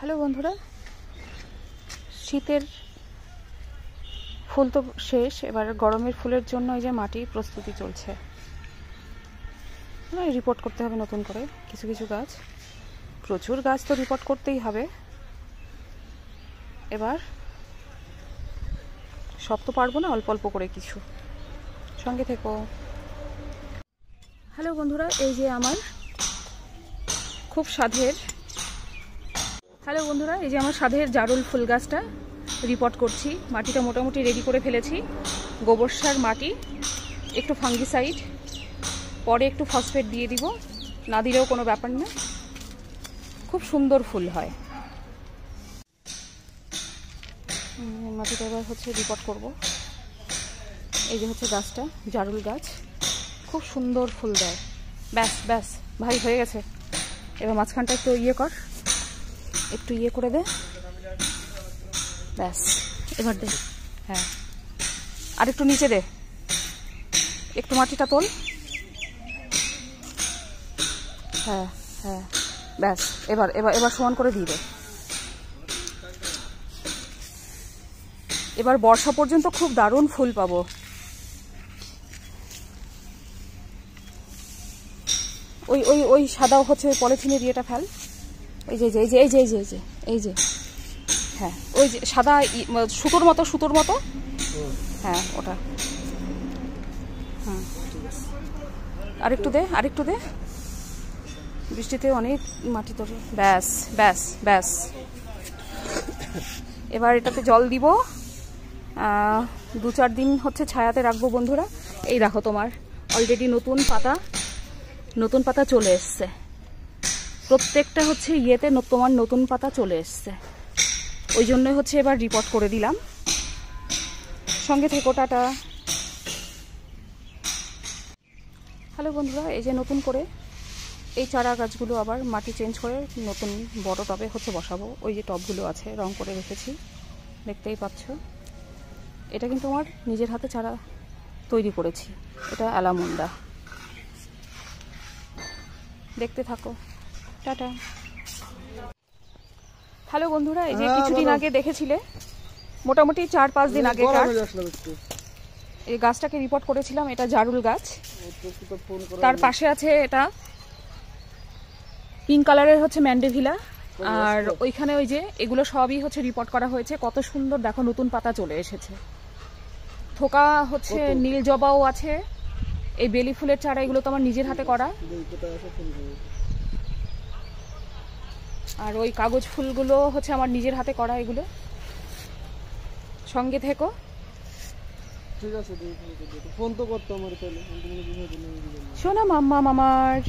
Hello বন্ধুরা, শীতের ফুল তো শেষ, এবার গরমের ফুলের জন্য এই যে মাটি প্রস্তুতি চলছে। রিপোর্ট করতে হবে নতুন করে কিছু কিছু গাছ, প্রচুর গাছ তো রিপোর্ট করতেই হবে। এবার সব তো পারবো না, অল্প অল্প করে কিছু। সঙ্গে থেকো। হ্যালো বন্ধুরা, এই যে আমার খুব স্বাদের জারুল ফুল গাছটা রিপোর্ট করছি। মাটিটা মোটামুটি রেডি করে ফেলেছি। গোবর সার, মাটি, একটু ফাঙ্গিসাইড, পরে একটু ফসফেট দিয়ে দিব, না দিলেও কোনো ব্যাপার না, খুব সুন্দর ফুল হয়। মাটিটা এবার রিপোর্ট করব। এই যে গাছটা জারুল গাছ, খুব সুন্দর ফুল দেয়। ব্যাস ব্যাস ভাই, হয়ে গেছে। এবার মাঝখানটা একটু একটু করে দে, ব্যাস। এবার দে, হ্যাঁ, আর একটু নিচে দে, একটু মাটিটা তোল, হ্যাঁ হ্যাঁ, ব্যাস। এবার এবার এবার সমান করে দিয়ে দে। এবার বর্ষা পর্যন্ত খুব দারুণ ফুল পাবো। ওই ওই ওই সাদা ওই পলিথিনের ইয়েটা ফেল। এই যে এই যে এই যে এই যে এই যে এই যে, হ্যাঁ, ওই যে সাদা সুতোর মতো, হ্যাঁ ওটা। হুম, আরেকটু দে। বৃষ্টিতে অনেক মাটি তোলে। ব্যাস ব্যাস ব্যাস। এবার এটাতে জল দিব, 2-4 দিন ছায়াতে রাখবো বন্ধুরা। এই দেখো, তোমার অলরেডি নতুন পাতা চলে এসছে। প্রত্যেকটা ইয়েতে তোমার নতুন পাতা চলে এসছে। ওই জন্যই এবার রিপোর্ট করে দিলাম। সঙ্গে থেকো, টাটা। হ্যালো বন্ধুরা, এই যে নতুন করে এই চারা গাছগুলো আবার মাটি চেঞ্জ করে নতুন বড় টবে বসাবো। ওই যে টবগুলো আছে রং করে রেখেছি, দেখতেই পাচ্ছ। এটা কিন্তু আমার নিজের হাতে চারা তৈরি করেছি। এটা অ্যালামুন্ডা। দেখতে থাকো, টাটা। হ্যালো বন্ধুরা, এই যে কিছুদিন আগে দেখেছিলে, মোটামুটি 4-5 দিন আগে এই গাছটাকে রিপোর্ট করেছিলাম। এটা জারুল গাছ। তার পাশে আছে এটা পিঙ্ক কালারের ম্যান্ডেভিলা। আর ওইখানে ওই যে এগুলো সবই রিপোর্ট করা হয়েছে। কত সুন্দর দেখো, নতুন পাতা চলে এসেছে। থোকা নীল জবাও আছে। এই বেলি ফুলের চারা, এগুলো তো আমার নিজের হাতে করা। আর ওই কাগজ ফুলগুলো আমার নিজের হাতে করা। এগুলো সঙ্গে থেকো। ঠিক আছে, ফোন তো করতো আমার, সোনা মাম্মা মামার।